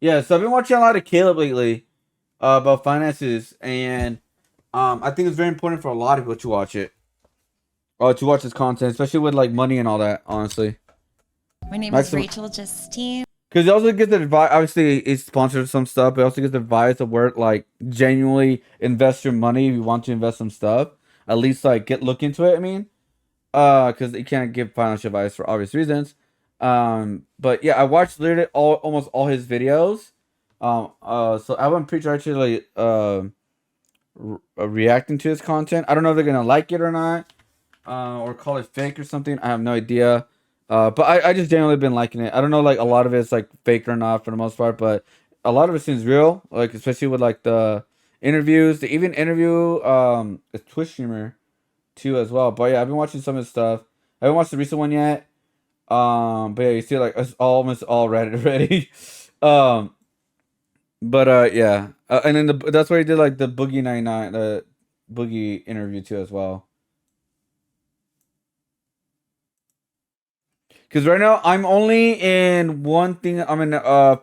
Yeah, so I've been watching a lot of Caleb lately, about finances, and I think it's very important for a lot of people to watch it, to watch his content, especially with like money and all that. Honestly, My name is maximum, Rachel Justine. because he also gets advice. Obviously, he's sponsored some stuff, but he also gets advice of where like genuinely invest your money if you want to invest some stuff. At least like look into it. I mean, because you can't give financial advice for obvious reasons. But yeah, I watched literally almost all his videos. So I want preacher actually reacting to his content. I don't know if they're gonna like it or not, or call it fake or something. I have no idea. But I just generally been liking it. I don't know like a lot of it's like fake or not for the most part, but a lot of it seems real. Like especially with like the interviews. They even interview a Twitch streamer too as well. But yeah, I've been watching some of his stuff. I haven't watched the recent one yet. But yeah, you see like it's almost all Reddit already. um, but yeah, and then that's where he did like the Boogie 99, the Boogie interview too as well. Because right now I'm only in one thing. I'm in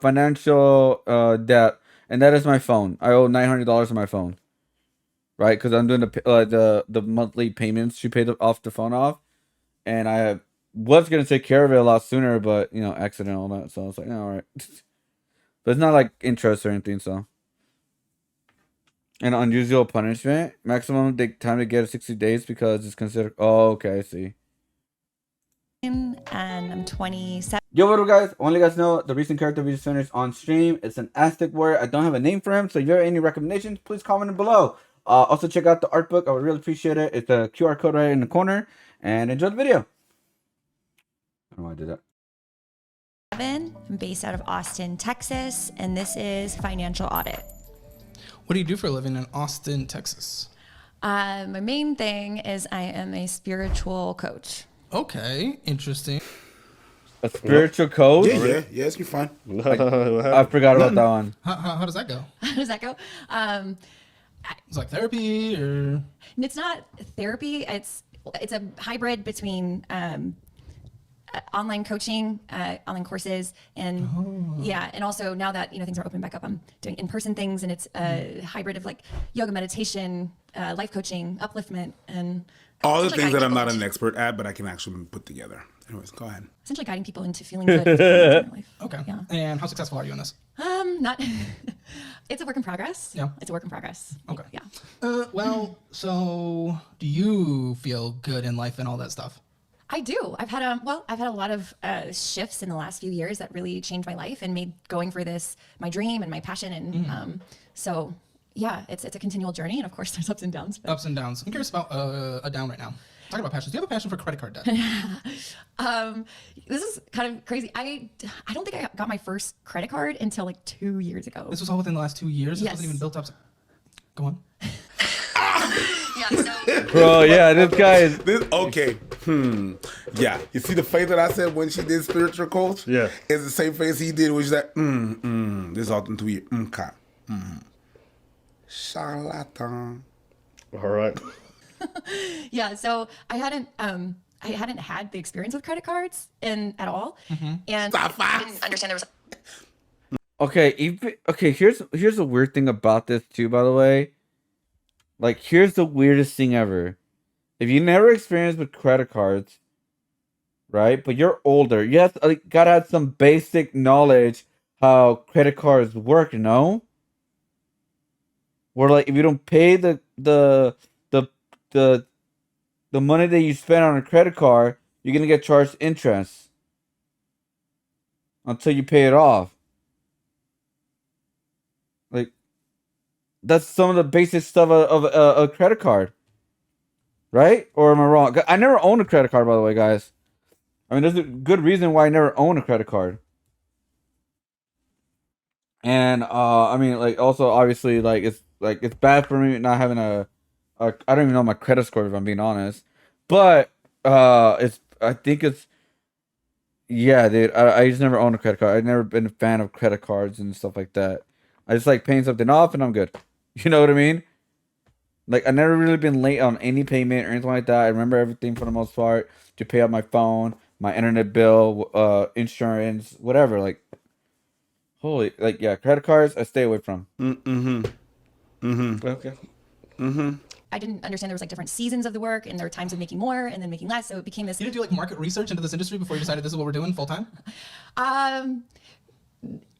financial debt, and that is my phone. I owe $900 on my phone, right? Because I'm doing the monthly payments to pay off the phone off, and I was gonna take care of it a lot sooner, but accident all that. So I was like, all right, but it's not like interest or anything. So an unusual punishment, maximum time to get is 60 days because it's considered. Oh, okay, I see. And I'm 27. Yo, what up, guys? I want to let you guys know the recent character we just finished on stream. It's an Aztec warrior. I don't have a name for him, so if you have any recommendations, please comment below. Also, check out the art book. I would really appreciate it. It's a QR code right in the corner. And enjoy the video. I don't know why I did that. I'm based out of Austin, Texas, and this is Financial Audit. What do you do for a living in Austin, Texas? My main thing is I am a spiritual coach. Okay, interesting. A spiritual code? Yeah, yes, you're fine. I forgot about that one. How does that go? How does that go? It's like therapy or? It's not therapy. It's a hybrid between online coaching, online courses, and yeah, and also now that things are opening back up, I'm doing in-person things, and it's a hybrid of like yoga, meditation, life coaching, upliftment, and All the essentially things that guiding I'm not people an expert at, but I can actually put together. Anyways, go ahead. essentially guiding people into feeling good in their life. Okay. Yeah. And how successful are you in this? Not. It's a work in progress. Yeah. It's a work in progress. Okay. Yeah. Well, so do you feel good in life and all that stuff? I do. I've had a lot of shifts in the last few years that really changed my life and made going for this my dream and my passion. And so yeah, it's a continual journey. And of course, there's ups and downs. But Ups and downs. I'm curious about a down right now. Talking about passions. Do you have a passion for credit card debt? this is kind of crazy. I don't think I got my first credit card until like 2 years ago. This was all within the last 2 years. This Yes. wasn't even built up. Go on. Yeah. So Bro, yeah, this guy is. Okay. Yeah. You see the face that I said when she did spiritual coach? Yeah. It's the same face he did when she's like, this is all in 2 years. Okay. Charlatan. All right. yeah. So I hadn't had the experience with credit cards at all, and I didn't understand there was. Okay, here's the weird thing about this too, by the way. Like, here's the weirdest thing ever. If you never experienced with credit cards, right? But you're older, you have to, like, gotta have some basic knowledge how credit cards work, Where like if you don't pay the the money that you spend on a credit card, you're gonna get charged interest until you pay it off. Like, that's some of the basic stuff of a credit card, right? Or am I wrong? I never owned a credit card, by the way, guys. I mean, there's a good reason why I never owned a credit card. And I mean, like, also obviously, it's bad for me not having I don't even know my credit score if I'm being honest, but I think it's yeah, dude. I just never owned a credit card. I've never been a fan of credit cards and stuff like that. I just like paying something off and I'm good. You know what I mean? Like, I never really been late on any payment or anything like that. I remember everything for the most part. To pay up my phone, my internet bill, insurance, whatever. Like, Holy, like, yeah, credit cards, I stay away from. Okay. I didn't understand there was like different seasons of the work, and there were times of making more and then making less. So it became this. You didn't do like market research into this industry before you decided this is what we're doing full time?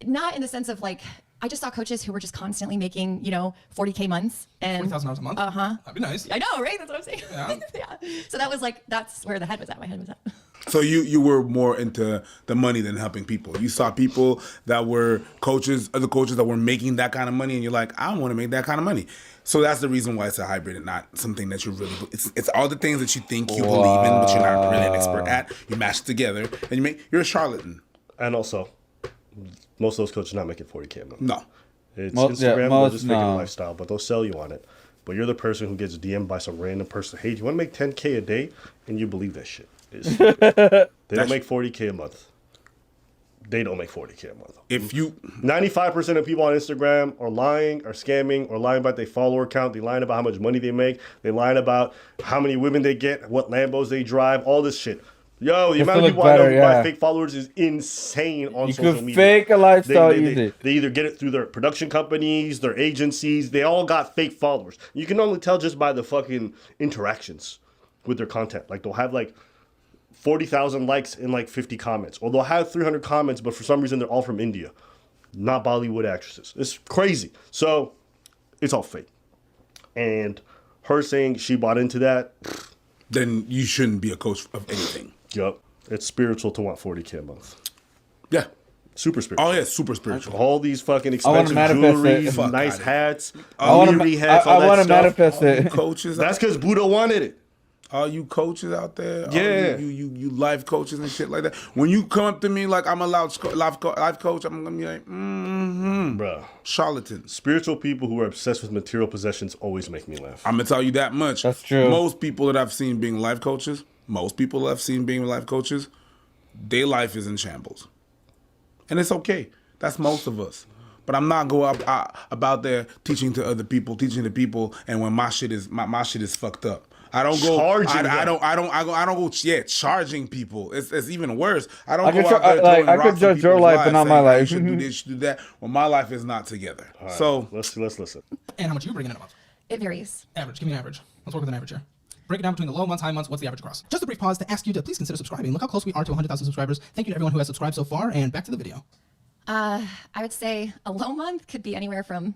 Not in the sense of like, I just saw coaches who were just constantly making, 40K months and $40,000 a month? That'd be nice. I know, right? That's what I'm saying. Yeah. Yeah. So that was like, that's where the head was at. My head was at. So you were more into the money than helping people. You saw people that were coaches, other coaches that were making that kind of money, and you're like, I want to make that kind of money. So that's the reason why it's a hybrid and not something that you really. It's all the things that you think you believe in, but you're not really an expert at. You mash it together, and you're a charlatan. And also, most of those coaches are not making 40K a month. No. It's Most- yeah, Instagram, most, they're just making no. a lifestyle, but they'll sell you on it. But you're the person who gets DM'd by some random person. Hey, do you want to make 10K a day? And you believe that shit. It's stupid. They don't make 40K a month. They don't make 40K a month. If you 95% of people on Instagram are lying, are scamming, or lying about their follower count. They lying about how much money they make. They lying about how many women they get, what Lambos they drive, all this shit. Yo, the Just amount to of people look I know better, who buy yeah. fake followers is insane on You social could media. fake a lifestyle they, easy. they either get it through their production companies, their agencies. They all got fake followers. You can only tell just by the fucking interactions with their content. Like they'll have like 40,000 likes and like 50 comments, or they'll have 300 comments, but for some reason they're all from India, not Bollywood actresses. It's crazy. So it's all fake. And her saying she bought into that, then you shouldn't be a coach of anything. yup, it's spiritual to want 40K a month. Yeah. Super spiritual. Oh yeah, super spiritual. All these fucking wanna expensive manifest jewelry, it. Fuck nice outta hats, I want Miri to hats, all I that want to stuff. manifest it. Coaches, That's because Buddha wanted it. all you coaches out there, Yeah. all you life coaches and shit like that. When you come up to me like I'm a life coach, I'm gonna be like, Bruh. charlatans. Spiritual people who are obsessed with material possessions always make me laugh. I'm gonna tell you that much. That's true. Most people that I've seen being life coaches, their life is in shambles, and it's okay. That's most of us. But I'm not going about there teaching the people, and when my shit is my shit is fucked up. I don't go. Charging I them. don't go. Yeah, charging people. It's even worse. I don't I go could out there like, throwing I could rocks at judge your people's life, but lives not my saying, life. You should do this, you should do that. Well, my life is not together. So let's listen. And how much are you bringing in a month? It varies. Average. Give me an average. Let's work with an average here. Break it down between the low months, high months. What's the average across? Just a brief pause to ask you to please consider subscribing. Look how close we are to 100,000 subscribers. Thank you to everyone who has subscribed so far, and back to the video. I would say a low month could be anywhere from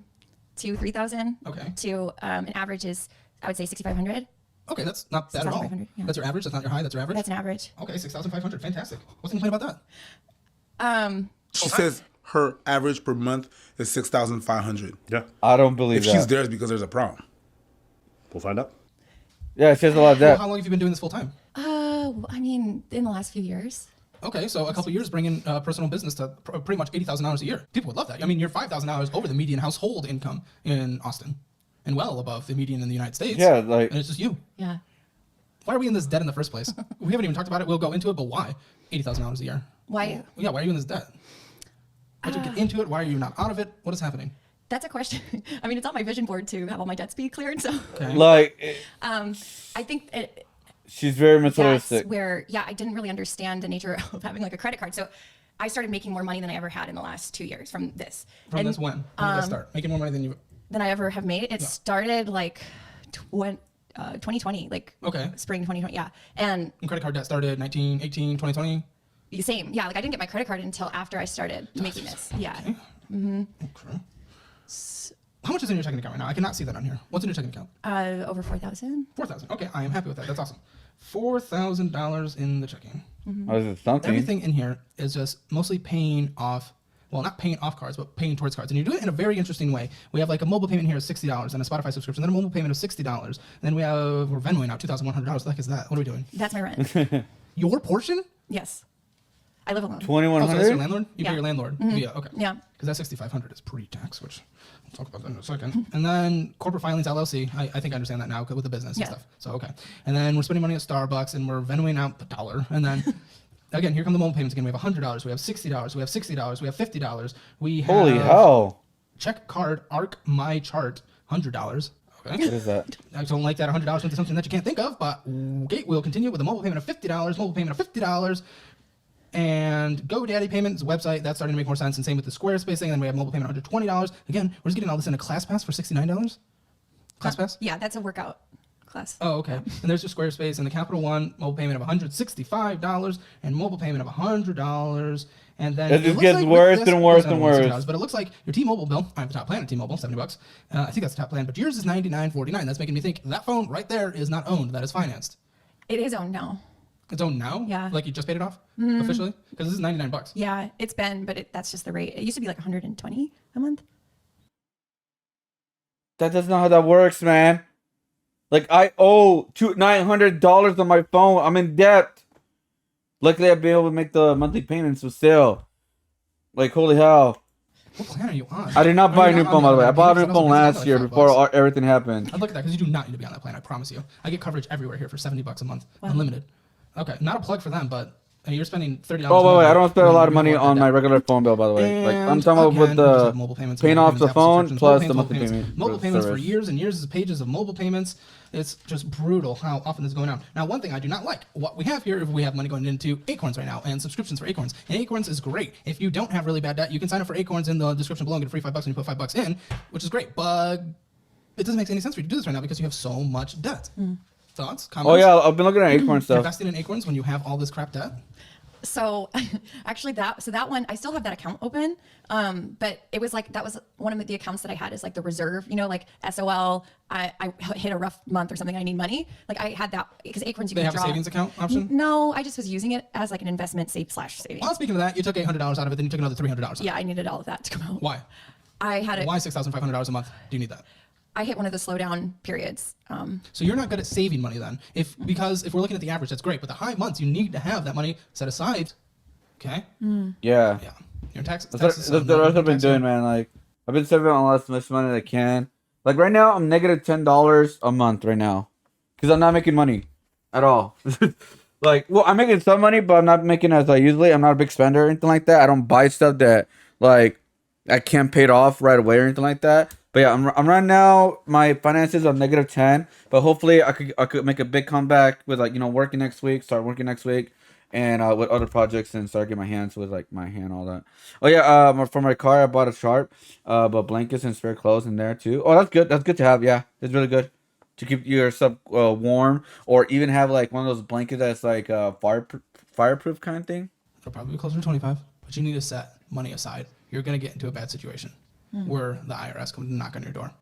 2,000-3,000. Okay. To an average is, I would say 6,500. Okay, that's not bad at all. 6,500, yeah. That's your average. That's not your high. That's your average. That's an average. Okay, 6,500. Fantastic. What's the complaint about that? she says her average per month is 6,500. Yeah, I don't believe If that. she's there, it's because there's a problem. we'll find out. Yeah, she has a lot of Well, that. how long have you been doing this full time? I mean, in the last few years. Okay, so a couple years bringing personal business to pretty much $80,000 a year. People would love that. I mean, you're $5,000 over the median household income in Austin, and well above the median in the United States. Yeah, like- and it's just you. Yeah. Why are we in this debt in the first place? We haven't even talked about it. We'll go into it, but why $80,000 a year? Why? Yeah, why are you in this debt? Why'd you get into it? Why are you not out of it? What is happening? That's a question. I mean, it's on my vision board to have all my debts be cleared. So Okay. Like, I think she's very that's materialistic. where, I didn't really understand the nature of having like a credit card. So I started making more money than I ever had in the last 2 years from this. From this when? When did that start? Making more money than you... Than I ever have made. It started like 2020, like Okay. spring 2020. Yeah. And And credit card debt started 19, 18, 2020? same. Yeah. Like I didn't get my credit card until after I started making this. Yeah. Okay. How much is in your checking account right now? I cannot see that on here. What's in your checking account? Over 4,000. 4,000. Okay, I am happy with that. That's awesome. $4,000 in the checking. Oh, is it something? Everything in here is just mostly paying off. Well, not paying off cards, but paying towards cards. And you do it in a very interesting way. We have like a mobile payment here of $60 and a Spotify subscription, then a mobile payment of $60. And then we're Venmoing out $2,100. What the heck is that? What are we doing? That's my rent. Your portion? Yes. I live alone. Oh, so that's your 2,100. landlord? You pay Yeah. your landlord via, okay. Yeah. Because that 6,500 is pre-tax, which we'll talk about that in a second. And then corporate filings LLC. I think I understand that now with the business Yeah. and stuff. So, okay. And then we're spending money at Starbucks and we're Venmoing out the dollar. And then, again, here come the mobile payments again. We have $100. We have $60. We have $60. We have $50. We have Holy hell! check card ARC My Chart $100. Okay. What is that? I don't like that $100 into something that you can't think of, but okay, we'll continue with a mobile payment of $50, mobile payment of $50. And GoDaddy Payments website, that's starting to make more sense. And same with the Squarespace thing. And then we have mobile payment under $20. Again, we're just getting all this in a ClassPass for $69. ClassPass? Yeah, that's a workout class. Oh, okay. And there's your Squarespace and the Capital One mobile payment of $165 and mobile payment of $100. And then It just looks gets like with worse this- and worse it's and not $160, worse. But it looks like your T-Mobile bill, I have the top plan at T-Mobile, $70. I think that's the top plan, but yours is $99.49. That's making me think that phone right there is not owned. That is financed. It is owned now. It's owned now? Yeah. Like you just paid it off officially? Because this is $99. Yeah, it's been, but that's just the rate. It used to be like 120 a month. That's not how that works, man. Like, I owe $900 on my phone. I'm in debt. Luckily, I've been able to make the monthly payments, but still. Like, holy hell. What plan are you on? I did not buy a new phone, by the way. I bought a new Because phone that's last like year $5. before everything happened. I'd look at that because you do not need to be on that plan. I promise you. I get coverage everywhere here for $70 a month, unlimited. Okay, not a plug for them, but you're spending $30. Oh, wait, I don't spend a lot of You money want on that my debt. regular phone bill, by the way. Like, I'm And talking about with again, we just have the mobile payments, paying mobile off the payments, Apple phone subscriptions, plus mobile the monthly payments, payment. Mobile for payments for service. years and years of pages of mobile payments. It's just brutal how often this is going on. Now, one thing I do not like, what we have here, if we have money going into Acorns right now and subscriptions for Acorns. And Acorns is great. If you don't have really bad debt, you can sign up for Acorns in the description below and get a free $5 when you put $5 in, which is great. But it doesn't make any sense for you to do this right now because you have so much debt. Thoughts? Comments? Oh, yeah, I've been looking at Acorn stuff. Investing in Acorns when you have all this crap debt? So actually that one, I still have that account open. But it was like, that was one of the accounts that I had is like the reserve, like SOL, I hit a rough month or something. I need money. Like I had that because Acorns, you They can have a draw. savings account option? No, I just was using it as like an investment savings. Well, speaking of that, you took $800 out of it, then you took another $300 out. Yeah, I needed all of that to come out. Why? I had Why $6,500 a month? Do you need that? I hit one of the slowdown periods. So you're not good at saving money then. Because if we're looking at the average, that's great. But the high months, you need to have that money set aside. Okay? Yeah. Yeah. Your taxes. That's the rest I've been doing, man. Like, I've been saving on as much money as I can. Like, right now, I'm negative $10 a month right now. Because I'm not making money at all. Like, well, I'm making some money, but I'm not making as I usually. I'm not a big spender or anything like that. I don't buy stuff that, like, I can't pay it off right away or anything like that. But yeah, I'm right now, my finances are negative 10. But hopefully, I could make a big comeback with, like, working next week, start working next week. And with other projects and start getting my hands with like my hand, all that. Oh yeah, for my car I bought a Sharp, but blankets and spare clothes in there too. Oh, that's good. That's good to have. Yeah, it's really good to keep yourself warm, or even have like one of those blankets that's like fireproof kind of thing. It'll probably be closer to 25, but you need to set money aside. You're gonna get into a bad situation where the IRS comes to knock on your door.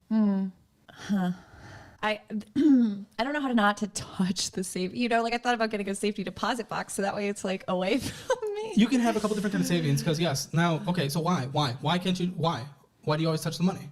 I don't know how to not to touch the safe. Like I thought about getting a safety deposit box so that way it's like away from me. You can have a couple different kind of savings because yes. Now, okay, so why can't you? Why do you always touch the money?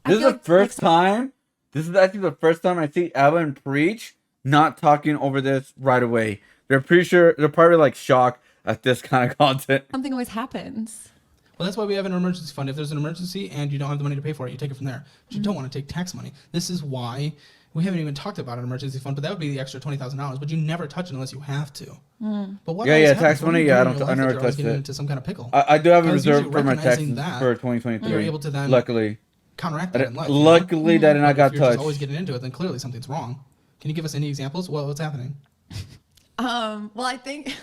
This is the first time. This is actually the first time I see Alan preach not talking over this right away. They're probably like shocked at this kind of content. Something always happens. Well, that's why we have an emergency fund. If there's an emergency and you don't have the money to pay for it, you take it from there. But you don't want to take tax money. This is why we haven't even talked about an emergency fund, but that would be the extra $20,000. But you never touch it unless you have to. But what Yeah, always tax happens when money, you yeah, do I in your life never that you're always touched getting it. into some kind of pickle. I do have a Because reserve usually for my recognizing taxes that, for 2023. you're able to then luckily. counteract that in life. Luckily that I But got if you're just touched. always getting into it, then clearly something's wrong. Can you give us any examples? What's happening? Well, I think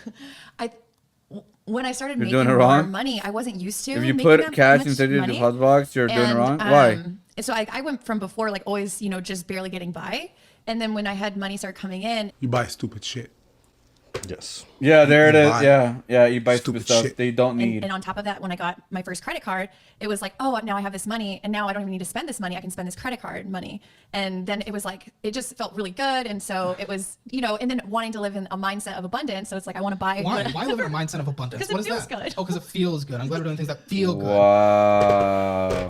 when I started You're making doing it more wrong? money, I wasn't used to. If you making put that cash much inside your money. deposit box, you're doing it And, wrong. Why? So I went from before like always, just barely getting by, and then when I had money start coming in, You buy stupid shit. Yes. Yeah, there it you is. buy Yeah, you buy stupid stupid stuff shit. that you don't need. and on top of that, when I got my first credit card, it was like, oh, now I have this money, and now I don't even need to spend this money. I can spend this credit card money, and then it was like it just felt really good, and so it was, and then wanting to live in a mindset of abundance. So it's like I want to buy. Why? Why live in a mindset of abundance? 'Cause it What is feels that? good. Oh, because it feels good. I'm glad we're doing things that feel good. Wow.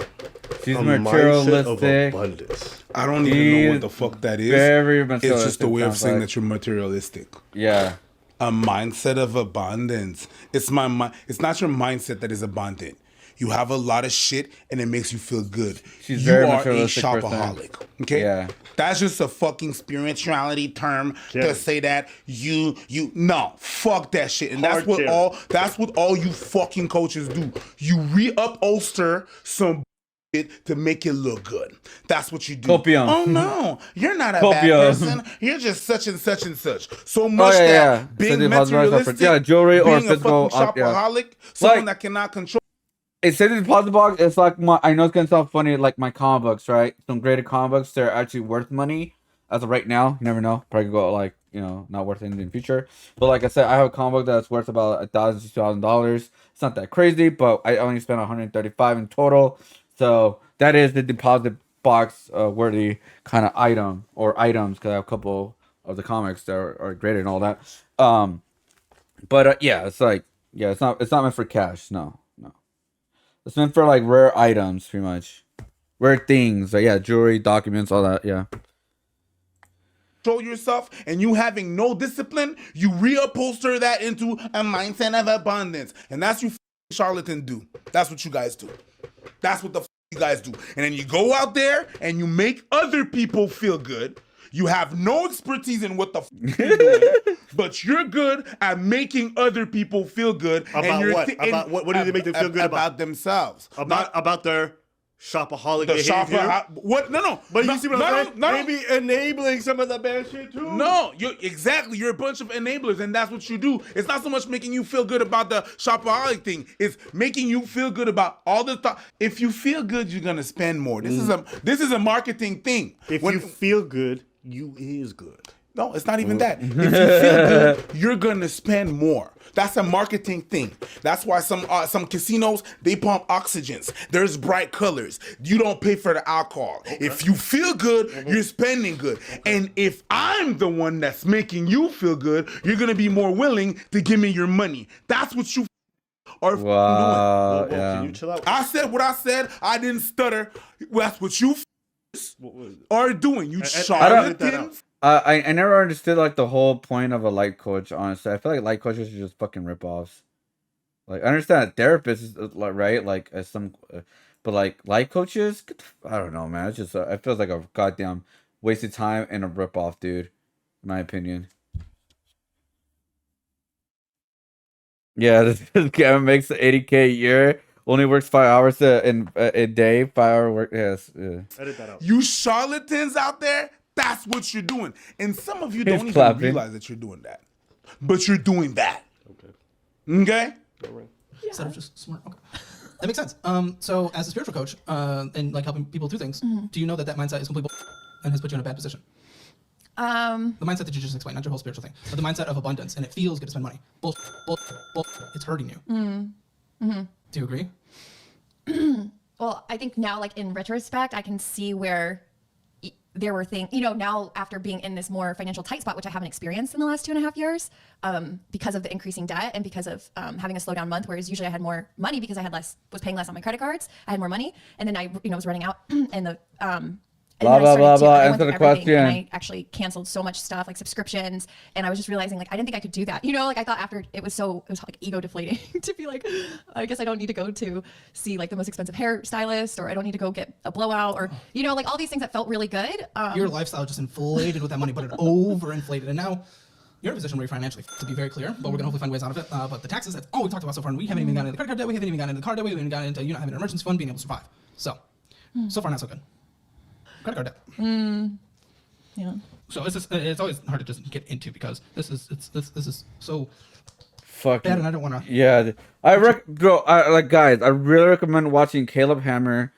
She's A mindset of materialistic. abundance. I don't even know He's what the fuck that is. very It's just a materialistic, way of sounds saying like. that you're materialistic. Yeah. A mindset of abundance. It's It's not your mindset that is abundant. You have a lot of shit and it makes you feel good. She's you very are a materialistic person. shopaholic. Okay? Yeah. That's just a fucking spirituality term Yeah. to say that you no, fuck that shit. And Hard carry. that's what all you fucking coaches do. You reupholster some it to make it look good. That's what you do. Copium. Oh no, you're not a Copium. bad person. You're just such and such and such. So much yeah, that yeah. being So the positive materialistic, yeah, jewelry or being a physical, fucking yeah. shopaholic, someone Like- that cannot control. It says in the deposit box, it's like I know it's gonna sound funny, like my comic books, right? Some graded comic books, they're actually worth money as of right now. You never know, probably go like not worth anything in the future. But like I said, I have a comic book that's worth about $1,000 to $2,000. It's not that crazy, but I only spent $135 in total. So that is the deposit box worthy kind of item or items because I have a couple of the comics that are graded and all that. But yeah, it's like it's not meant for cash. No. It's meant for like rare items, pretty much. Rare things. Like, yeah, jewelry, documents, all that. Yeah. Control yourself and you having no discipline, you reupholster that into a mindset of abundance. And that's what you charlatans do. That's what you guys do. That's what the you guys do. And then you go out there and you make other people feel good. You have no expertise in what the you're doing, but you're good at making other people feel good. About and you're what? About what do they make them feel good about themselves. About their shopaholic The behavior. what? No. But no, you see what I'm saying? Maybe enabling some of the bad shit too. No, you're a bunch of enablers, and that's what you do. It's not so much making you feel good about the shopaholic thing. It's making you feel good about all the stuff. If you feel good, you're gonna spend more. This is a marketing thing. If you feel good, you is good. No, it's not even that. If you feel good, you're gonna spend more. That's a marketing thing. That's why some casinos they pump oxygens. There's bright colors. You don't pay for the alcohol. Okay. If you feel good, you're spending good. And if I'm the one that's making you feel good, you're gonna be more willing to give me your money. That's what you are doing. Wow. Well, can you chill out? I said what I said. I didn't stutter. That's what you are doing. You charlatans. I never understood like the whole point of a life coach. Honestly, I feel like life coaches are just fucking ripoffs. Like I understand that therapists is like right, like as some, but like life coaches, I don't know, man. It's just it feels like a goddamn wasted time and a ripoff, dude. In my opinion. Yeah, this guy makes $80K a year. Only works 5 hours a day. 5 hour work. Yes. Yeah. Edit that out. You charlatans out there. That's what you're doing. And some of you don't even clapping. realize that you're doing that. But you're doing that. Okay? All right. Instead of just smart. Okay. That makes sense. So as a spiritual coach, and like helping people through things, do you know that mindset is completely and has put you in a bad position? The mindset that you just explained, not your whole spiritual thing, but the mindset of abundance, and it feels good to spend money. Bull, it's hurting you. Do you agree? Well, I think now, like in retrospect, I can see where there were things, now after being in this more financial tight spot, which I haven't experienced in the last 2.5 years, because of the increasing debt and because of having a slowdown month, whereas usually I had more money because I was paying less on my credit cards. I had more money, and then I, was running out, and the Blah, blah, blah, blah. Answer the question. And I actually canceled so much stuff, like subscriptions, and I was just realizing, like, I didn't think I could do that. Like I thought after it was like ego deflating to be like, I guess I don't need to go to see like the most expensive hairstylist, or I don't need to go get a blowout, or like all these things that felt really good. Your lifestyle just inflated with that money, but it overinflated, and now you're in a position where you're financially, to be very clear, but we're gonna hopefully find ways out of it. But the taxes, that's all we talked about so far, and we haven't even gotten into the credit card debt, we haven't even gotten into the car debt, we haven't even gotten into having an emergency fund, being able to survive. So far not so good. Credit card debt. Yeah. So it's always hard to just get into because this is so Fucking bad, and I don't want to. Yeah, guys, I really recommend watching Caleb Hammer.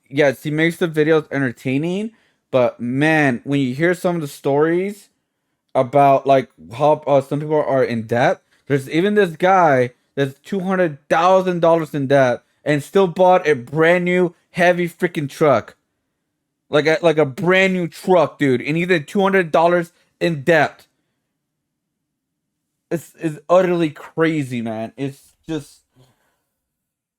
Yes, he makes the videos entertaining, but man, when you hear some of the stories about like how some people are in debt, there's even this guy that's $200,000 in debt and still bought a brand new heavy freaking truck. Like a brand new truck, dude, and he's at $200 in debt. It's utterly crazy, man. It's just,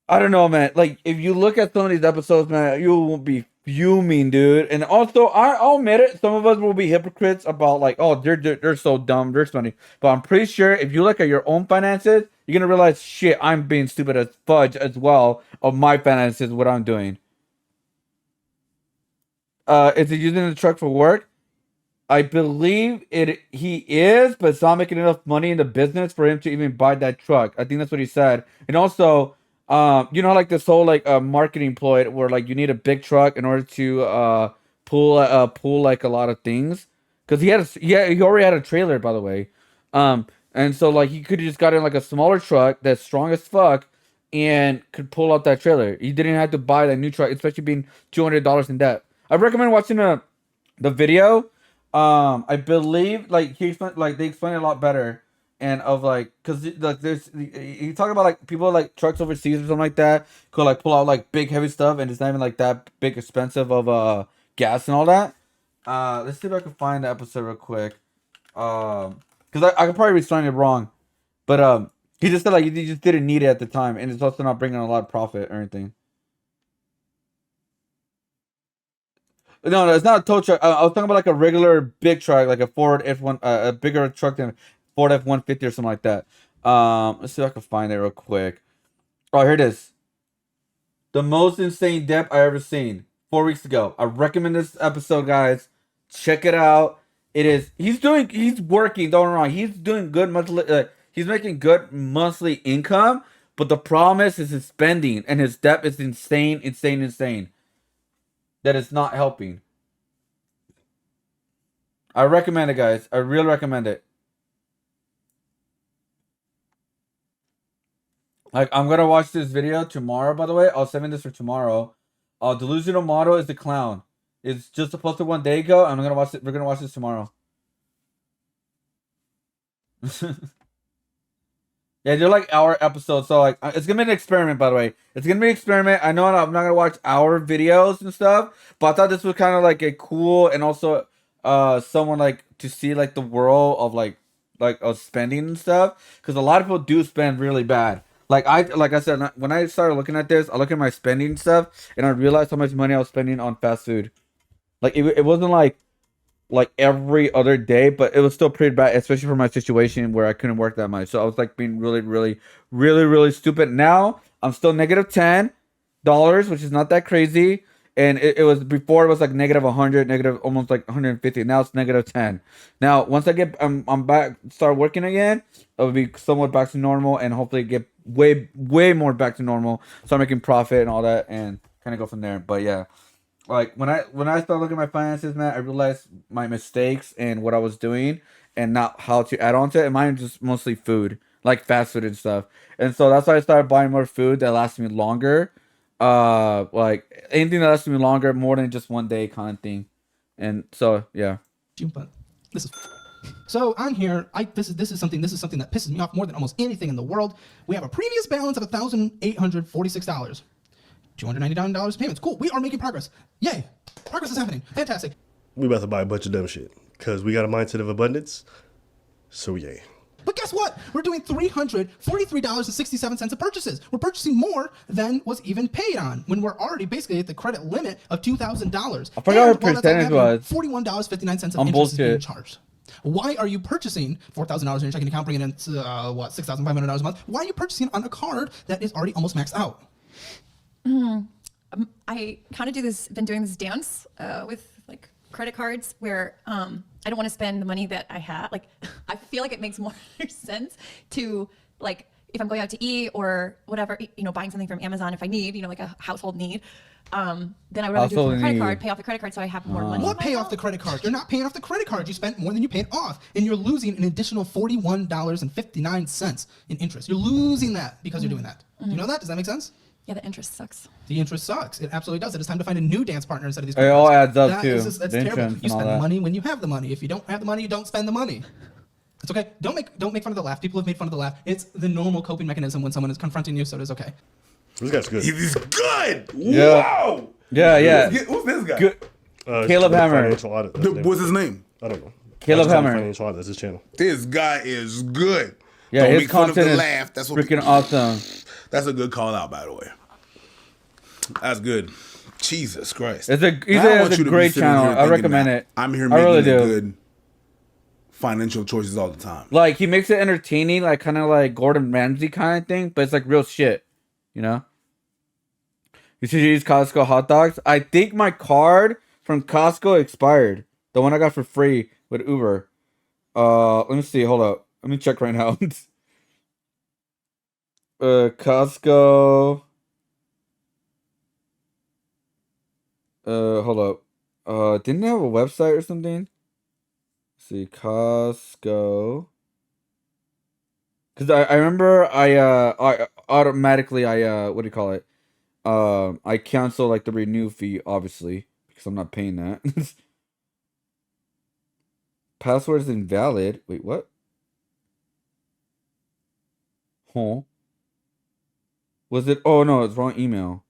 I don't know, man. Like if you look at some of these episodes, man, you will be fuming, dude. And also, I'll admit it, some of us will be hypocrites about like, oh, they're so dumb, they're funny. But I'm pretty sure if you look at your own finances, you're gonna realize, shit, I'm being stupid as fudge as well of my finances, what I'm doing. Is he using the truck for work? I believe he is, but it's not making enough money in the business for him to even buy that truck. I think that's what he said. And also, You know, like this whole like marketing ploy where like you need a big truck in order to pull like a lot of things. Because he already had a trailer, by the way. And so like he could have just got in like a smaller truck that's strong as fuck and could pull out that trailer. He didn't have to buy that new truck, especially being $200 in debt. I recommend watching the video. I believe like like they explain it a lot better, and of like because like there's you talk about like people like trucks overseas or something like that could like pull out like big heavy stuff and it's not even like that big expensive of gas and all that. Let's see if I can find the episode real quick. Because I could probably be saying it wrong, but he just said like he just didn't need it at the time, and it's also not bringing a lot of profit or anything. No, it's not a tow truck. I was talking about like a regular big truck, like a Ford F1, a bigger truck than Ford F-150 or something like that. Let's see if I can find it real quick. Oh, here it is. The most insane depth I ever seen 4 weeks ago. I recommend this episode, guys. Check it out. It is. He's working. Don't get me wrong. He's doing good monthly. He's making good monthly income. But the problem is his spending and his debt is insane, insane, insane. That is not helping. I recommend it, guys. I really recommend it. Like, I'm gonna watch this video tomorrow, by the way. I'll save this for tomorrow. Delusional Model is the clown. It's just posted 1 day ago. I'm gonna watch it. We're gonna watch this tomorrow. Yeah, they're like hour episodes, so like it's gonna be an experiment. By the way, it's gonna be an experiment. I know I'm not gonna watch hour videos and stuff, but I thought this was kind of like a cool and also someone like to see like the world of like of spending and stuff, because a lot of people do spend really bad. Like I said, when I started looking at this, I look at my spending stuff and I realized how much money I was spending on fast food. Like it wasn't like every other day, but it was still pretty bad, especially for my situation where I couldn't work that much. So I was like being really, really, really, really stupid. Now I'm still -$10, which is not that crazy. And it was before it was like -100, negative almost like 150. Now it's -10. Now once I get I'm back start working again, it'll be somewhat back to normal and hopefully get way more back to normal. So I'm making profit and all that and kind of go from there. But yeah. Like when I started looking at my finances, man, I realized my mistakes and what I was doing and not how to add on to it. And mine just mostly food, like fast food and stuff. And so that's why I started buying more food that lasts me longer. Like anything that lasts me longer, more than just 1 day kind of thing. And so yeah. But this is so on here. This is something that pisses me off more than almost anything in the world. We have a previous balance of $1,846. $299 payments. Cool. We are making progress. Yay. Progress is happening. Fantastic. We about to buy a bunch of dumb shit because we got a mindset of abundance. So yay. But guess what? We're doing $343.67 of purchases. We're purchasing more than was even paid on when we're already basically at the credit limit of $2,000. I forgot what percentage was. $41.59 of I'm interest is being bullshit. charged. Why are you purchasing $4,000 in your checking account, bringing in $6,500 a month? Why are you purchasing on a card that is already almost maxed out? I kind of been doing this dance with like credit cards where I don't want to spend the money that I have. Like I feel like it makes more sense to like if I'm going out to eat or whatever, buying something from Amazon if I need, like a household need. Then I would rather do it from a credit card, pay off the credit card so I have more money. What pay off the credit card? You're not paying off the credit card. You spent more than you paid off, and you're losing an additional $41.59 in interest. You're losing that because you're doing that. You know that? Does that make sense? Yeah, the interest sucks. The interest sucks. It absolutely does. It is time to find a new dance partner instead of these. It all adds up That too. is that's The terrible. insurance You and all spend the that. money when you have the money. If you don't have the money, you don't spend the money. It's okay. Don't make fun of the laugh. People have made fun of the laugh. It's the normal coping mechanism when someone is confronting you, so it is okay. This guy's good. He's good. Yeah. Wow. Yeah. Who's this guy? Good. Caleb the Hammer. Financial audit. That's his name. What's his name? I don't know. Caleb Lifetime Hammer. Financial audit. That's his channel. This guy is good. Yeah, Don't his make fun of content the is laugh. That's what freaking awesome. That's a good call out, by the way. That's good. Jesus Christ. It's a to be great sitting channel. here I thinking recommend that it. I'm here I making really the do. good financial choices all the time. Like he makes it entertaining, like kind of like Gordon Ramsay kind of thing, but it's like real shit, you know. You should use Costco hot dogs. I think my card from Costco expired. The one I got for free with Uber. Let me see. Hold up. Let me check right now. Costco. Hold up. Didn't they have a website or something? Let's see, Costco. Cause I remember I automatically what do you call it? I cancel like the renew fee, obviously, because I'm not paying that. Password is invalid. Wait, what? Huh? Was it? Oh no, it's wrong email.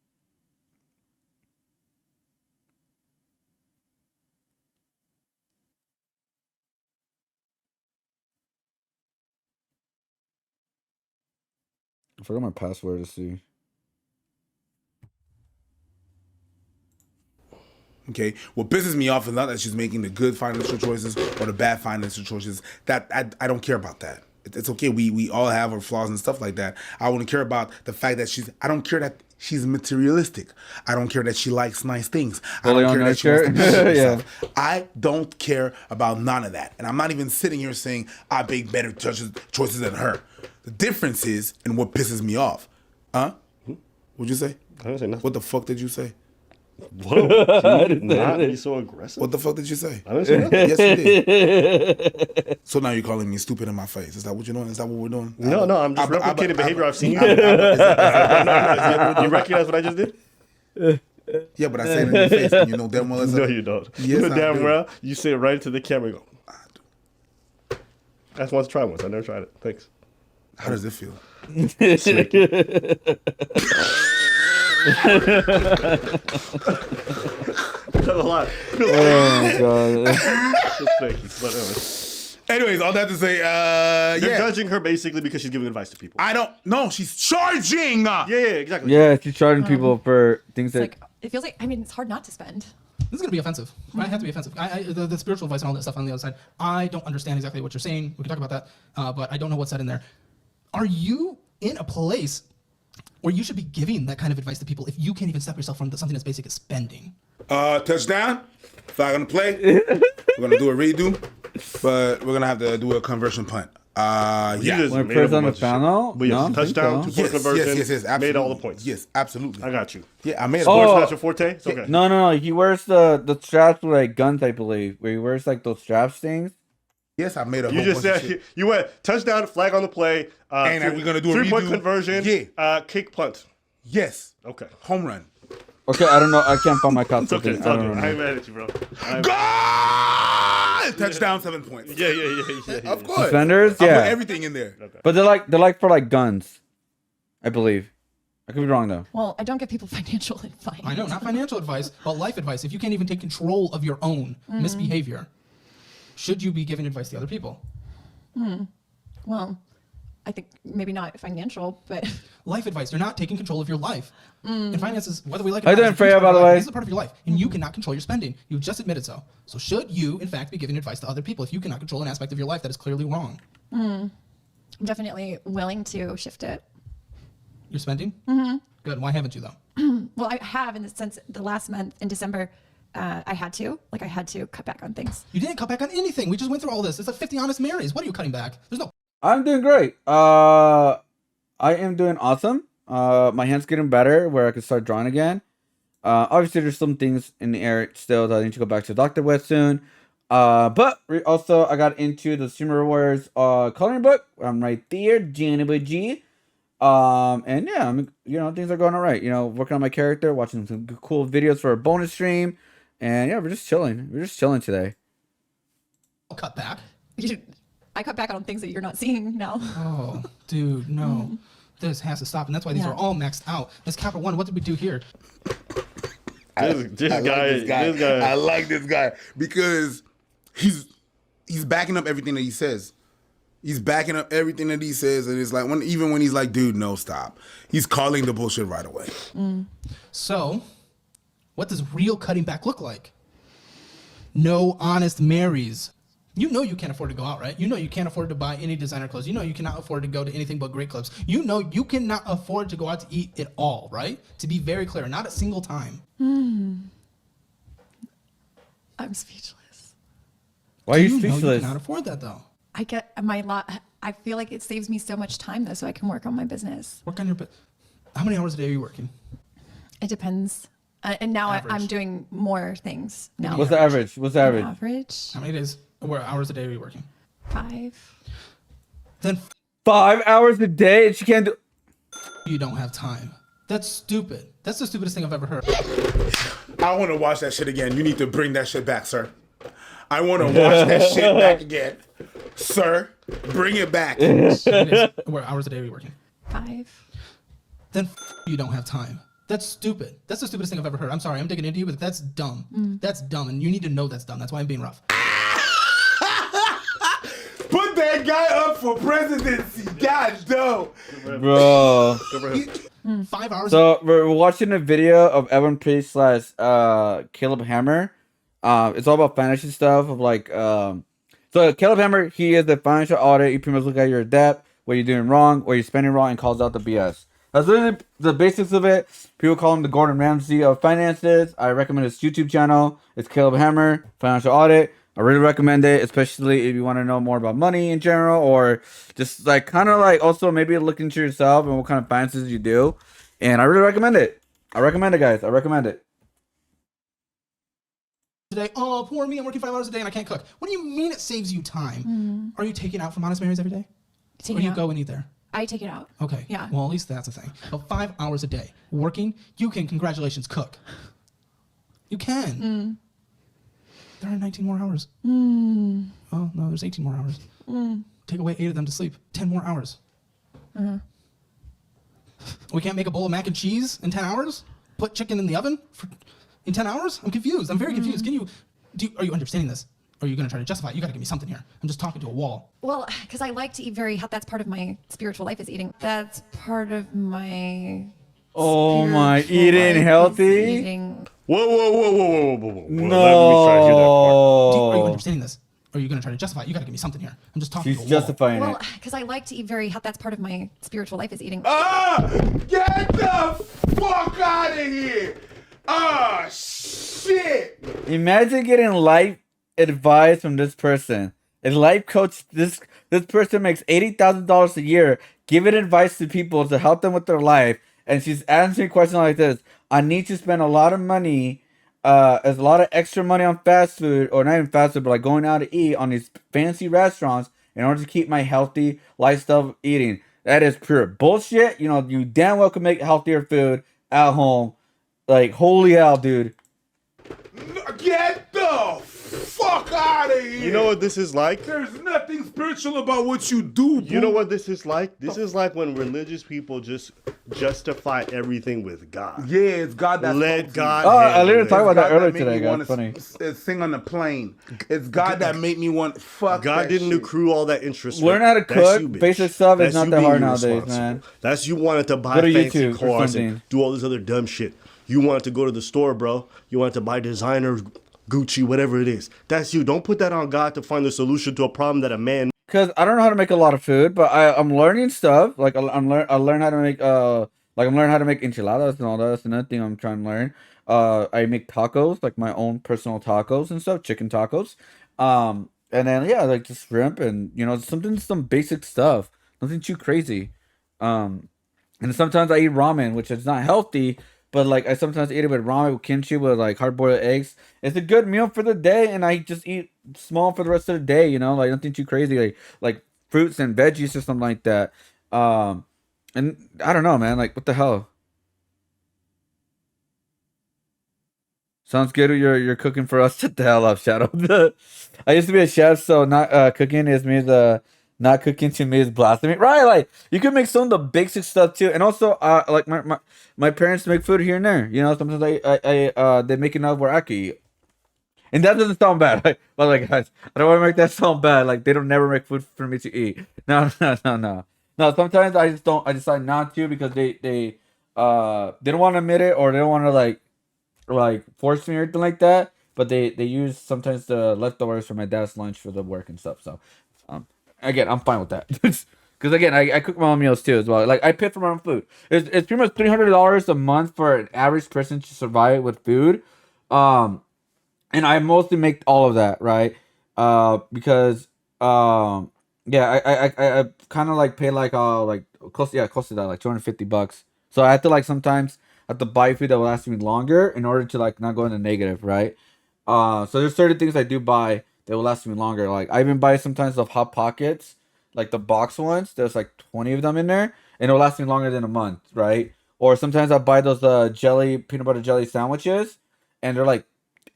I forgot my password to see. Okay, what pisses me off is not that she's making the good financial choices or the bad financial choices. That I don't care about that. It's okay. We all have our flaws and stuff like that. I want to care about the fact that I don't care that she's materialistic. I don't care that she likes nice things. I don't Fully on care that she wants to nurture? pamper Yeah. herself. I don't care about none of that. And I'm not even sitting here saying I make better choices than her. The difference is in what pisses me off. Huh? What'd you say? I didn't say nothing. What the fuck did you say? Whoa, can you not be so aggressive? What the fuck did you say? I didn't say nothing. Yes, you did. So now you're calling me stupid in my face. Is that what you're doing? Is that what we're doing? No, I'm just replicating behavior I've seen you Is do. that You recognize what I just did? yeah, but I say it in your face, and you know damn well. No, you don't. Yes, You know I damn do. well. You say it right into the camera and go, I just want to try once. I never tried it. Thanks. How does it feel? That's a lot. Oh my god. Thank you. But anyway. Anyways, all that to say, You're yeah. judging her basically because she's giving advice to people. I don't. No, she's charging. Yeah, exactly. Yeah, she's charging people for things It's that. like it feels like, I mean, it's hard not to spend. This is gonna be offensive. Right? I have to be offensive. The spiritual advice and all that stuff on the other side. I don't understand exactly what you're saying. We can talk about that, but I don't know what's said in there. Are you in a place where you should be giving that kind of advice to people if you can't even stop yourself from something as basic as spending? Touchdown. Flag on the play. We're gonna do a redo, but we're gonna have to do a conversion punt. You Yeah. just When it made plays up a on the bunch of shit. panel? But yes, No, I don't think touchdown, so. 2-point conversion. Absolutely. Made all the points. Yes, absolutely. I got you. Yeah, I made it. Oh. Sports not your forte? It's okay. No. He wears the straps with like guns, I believe. Where he wears like those straps things. Yes, I made a You whole just bunch of said shit. you went touchdown, flag on the play. And we're gonna do a 3-point redo. conversion. Yeah. Kick punt. Yes. Okay. Home run. Okay, I don't know. I can't find my It's costume. okay. It's I okay. don't I ain't know. mad at you, bro. Goal! Touchdown, 7 points. Yeah. Of course. Suspenders? I Yeah. put everything in there. But they're like for like guns, I believe. I could be wrong though. Well, I don't give people financial advice. I know, not financial advice, but life advice. If you can't even take control of your own misbehavior, should you be giving advice to other people? Well, I think maybe not financial, but Life advice. You're not taking control of your life. And finances, whether we like it How or you not, doing, is a huge Freya, part by of the your life. way? This is a part of your life, and you cannot control your spending. You just admitted so. So should you, in fact, be giving advice to other people if you cannot control an aspect of your life that is clearly wrong? I'm definitely willing to shift it. You're spending? Mm-hmm. Good. Why haven't you, though? Well, I have in the sense the last month in December, I had to cut back on things. You didn't cut back on anything. We just went through all this. It's like 50 Honest Marys. What are you cutting back? There's no. I'm doing great. I am doing awesome. My hand's getting better where I can start drawing again. Obviously there's some things in the air still that I need to go back to the doctor with soon. But also I got into the Sumer Warriors coloring book. I'm right there, Janaba G. And yeah, things are going all right. Working on my character, watching some cool videos for a bonus stream, and yeah, we're just chilling. We're just chilling today. Cut back. I cut back on things that you're not seeing now. Oh, dude, no. This has to stop, and that's why these Yeah. are all maxed out. Miss Capital One, what did we do here? This I guy. like this guy because he's backing up everything that he says. He's backing up everything that he says, and it's like even when he's like, "Dude, no, stop." He's calling the bullshit right away. So, what does real cutting back look like? No honest Marys. You know you can't afford to go out, right? You know you can't afford to buy any designer clothes. You know you cannot afford to go to anything but great clubs. You know you cannot afford to go out to eat at all, right? To be very clear, not a single time. I'm speechless. Why are you know you speechless? cannot afford that, though. I get I feel like it saves me so much time though, so I can work on my business. Work on your How many hours a day are you working? It depends. And now I'm Average. doing more things now. What's the average? What's the On average? average? How many days or hours a day are you working? 5. Then 5 hours a day, and she can't do. you don't have time. That's stupid. That's the stupidest thing I've ever heard. I want to watch that shit again. You need to bring that shit back, sir. I want to watch that shit back again. Sir, bring it back. How many days or hours a day are you working? 5. Then you don't have time. That's stupid. That's the stupidest thing I've ever heard. I'm sorry, I'm digging into you, but that's dumb. That's dumb, and you need to know that's dumb. That's why I'm being rough. Put that guy up for presidency. God, no. Bro. 5 hours. So we're watching a video of Evan Priest slash Caleb Hammer. It's all about financial stuff of like so Caleb Hammer, he is the financial audit. You pretty much look at your debt, what you're doing wrong, what you're spending wrong, and calls out the BS. That's literally the basics of it. People call him the Gordon Ramsay of finances. I recommend his YouTube channel. It's Caleb Hammer, Financial Audit. I really recommend it, especially if you want to know more about money in general, or just like kind of like also maybe look into yourself and what kind of finances you do. And I really recommend it. I recommend it, guys. I recommend it. Today, oh, poor me, I'm working 5 hours a day and I can't cook. What do you mean it saves you time? Are you taking out from Honest Mary's every day? Take Or it you out. go and eat there? I take it out. Okay. Yeah. Well, at least that's a thing. But 5 hours a day working, you can, congratulations, cook. You can. There are 19 more hours. Oh, no, there's 18 more hours. Take away 8 of them to sleep. 10 more hours. We can't make a bowl of mac and cheese in 10 hours? Put chicken in the oven in 10 hours? I'm confused. I'm very confused. Are you understanding this? Or are you going to try to justify it? You got to give me something here. I'm just talking to a wall. Well, because I like to eat very healthy. That's part of my spiritual life is eating. That's part of my. Oh my, spiritual eating life is healthy? eating. Whoa. No. Let me try to hear that part. Are you understanding this? Or are you going to try to justify it? You got to give me something here. I'm just talking She's to a wall. justifying Well, it. because I like to eat very healthy. That's part of my spiritual life is eating. Ah! Get the fuck out of here! Ah, shit! Imagine getting life advice from this person. A life coach. This person makes $80,000 a year, giving advice to people to help them with their life, and she's answering questions like this. I need to spend a lot of money, there's a lot of extra money on fast food, or not even fast food, but like going out to eat on these fancy restaurants in order to keep my healthy lifestyle eating. That is pure bullshit. You know, you damn well can make healthier food at home. Like, holy hell, dude. Get the fuck out of here! You know what this is like? There's nothing spiritual about what you do, bro. You know what this is like? This is like when religious people just justify everything with God. Yeah, it's God that Let spoke to God me. Oh, I handle literally it. talked about that God earlier made today, me guys. wanna Funny. sing on the plane. It's God that made me want. Fuck God that didn't shit. accrue all that interest. Learn how to That's cook. you, bitch. Basic stuff is That's not you that being hard nowadays, irresponsible. man. That's you wanted to buy Go to fancy YouTube or cars something. and do all this other dumb shit. You wanted to go to the store, bro. You wanted to buy designer Gucci, whatever it is. That's you. Don't put that on God to find the solution to a problem that a man. Because I don't know how to make a lot of food, but I'm learning stuff. Like I learn how to make like I'm learning how to make enchiladas and all that. That's another thing I'm trying to learn. I make tacos, like my own personal tacos and stuff, chicken tacos. And then yeah, like just shrimp and some basic stuff, nothing too crazy. And sometimes I eat ramen, which is not healthy, but like I sometimes eat it with ramen with kimchi with like hard boiled eggs. It's a good meal for the day, and I just eat small for the rest of the day. Like nothing too crazy, like fruits and veggies or something like that. And I don't know, man. Like what the hell? Sounds good. You're cooking for us. Shut the hell up, Shadow. I used to be a chef, so not cooking is me the. Not cooking to me is blasphemy, right? Like you can make some of the basic stuff too, and also like my parents make food here and there. Sometimes I they make enough where I can eat, and that doesn't sound bad. But like guys, I don't want to make that sound bad. Like they don't never make food for me to eat. No. Sometimes I just don't. I decide not to because they don't want to admit it, or they don't want to like force me or anything like that. But they use sometimes the leftovers from my dad's lunch for the work and stuff. So again, I'm fine with that. Because again, I cook my own meals too as well. Like I pay for my own food. It's pretty much $300 a month for an average person to survive with food. And I mostly make all of that, right? Because Yeah, I kind of like pay like close to that, like $250. So I have to like sometimes have to buy food that will last me longer in order to like not go in the negative, right? So there's certain things I do buy that will last me longer. Like I even buy sometimes of Hot Pockets, like the box ones. There's like 20 of them in there, and it'll last me longer than a month, right? Or sometimes I buy those jelly peanut butter jelly sandwiches, and they're like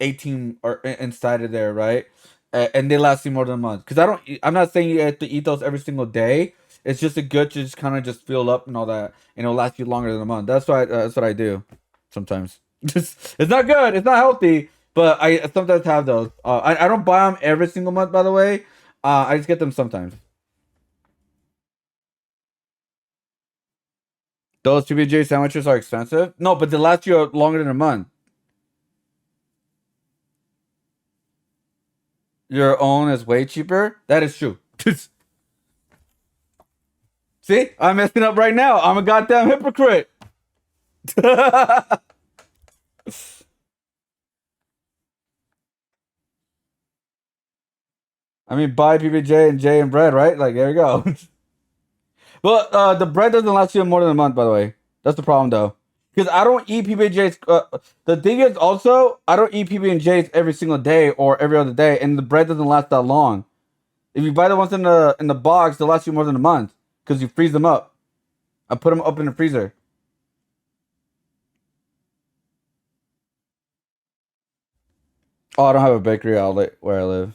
18 or inside of there, right? And they last you more than a month. Because I'm not saying you have to eat those every single day. It's just a good to just kind of just fill up and all that, and it'll last you longer than a month. That's what I do, sometimes. Just it's not good. It's not healthy, but I sometimes have those. I don't buy them every single month, by the way. I just get them sometimes. Those PBJ sandwiches are expensive. No, but they last you longer than a month. Your own is way cheaper. That is true. See, I'm messing up right now. I'm a goddamn hypocrite. I mean, buy PBJ and J and bread, right? Like, there you go. Well, the bread doesn't last you more than a month, by the way. That's the problem, though. Because I don't eat PB&Js. The thing is, also, I don't eat PB&Js every single day or every other day, and the bread doesn't last that long. If you buy the ones in the box, they'll last you more than a month because you freeze them up. I put them up in the freezer. Oh, I don't have a bakery outlet where I live.